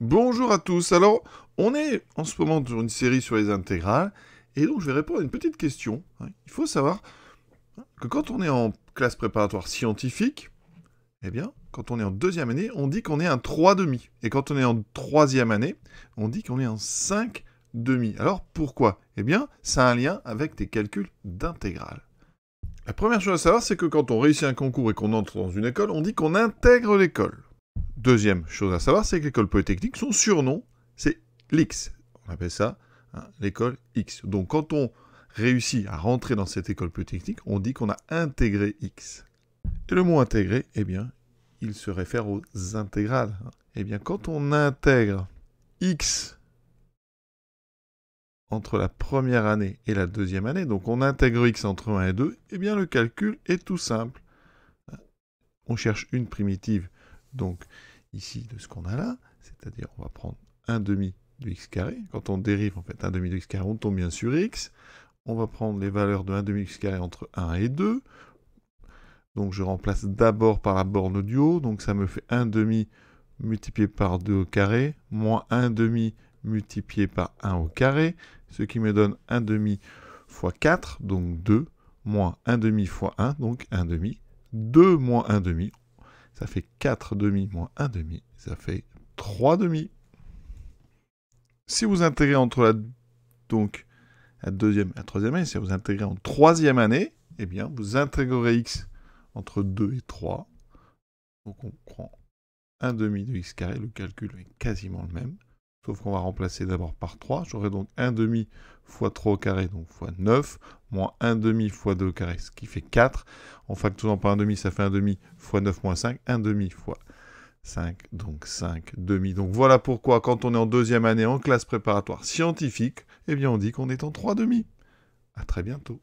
Bonjour à tous. Alors, on est en ce moment sur une série sur les intégrales, et donc je vais répondre à une petite question. Il faut savoir que quand on est en classe préparatoire scientifique, eh bien, quand on est en deuxième année, on dit qu'on est un 3,5. Et quand on est en troisième année, on dit qu'on est en 5,5. Alors, pourquoi? Eh bien, ça a un lien avec tes calculs d'intégrale. La première chose à savoir, c'est que quand on réussit un concours et qu'on entre dans une école, on dit qu'on intègre l'école. Deuxième chose à savoir, c'est que l'école polytechnique, son surnom, c'est l'X. On appelle ça l'école X. Donc quand on réussit à rentrer dans cette école polytechnique, on dit qu'on a intégré X. Et le mot intégré, eh bien, il se réfère aux intégrales. Eh bien, quand on intègre X entre la première année et la deuxième année, donc on intègre X entre 1 et 2, eh bien le calcul est tout simple. On cherche une primitive, donc ici de ce qu'on a là, c'est-à-dire on va prendre 1 demi de x carré. Quand on dérive en fait 1 demi de x carré, on tombe bien sur x. On va prendre les valeurs de 1 demi de x carré entre 1 et 2. Donc je remplace d'abord par la borne du haut, donc ça me fait 1 demi multiplié par 2 au carré, moins 1 demi multiplié par 1 au carré, ce qui me donne 1 demi fois 4, donc 2, moins 1 demi fois 1, donc 1 demi. 2 moins 1 demi, ça fait 4 demi moins 1 demi, ça fait 3 demi. Si vous intégrez entre la deuxième et la troisième année, si vous intégrez en troisième année, eh bien, vous intégrerez x entre 2 et 3. Donc on prend 1 demi de x carré, le calcul est quasiment le même. Sauf qu'on va remplacer d'abord par 3. J'aurai donc 1 demi fois 3 au carré, donc fois 9, moins 1 demi fois 2 au carré, ce qui fait 4. En factorisant par 1 demi, ça fait 1 demi fois 9 moins 5, 1 demi fois 5, donc 5 demi. Donc voilà pourquoi, quand on est en deuxième année en classe préparatoire scientifique, eh bien on dit qu'on est en 3 demi. À très bientôt.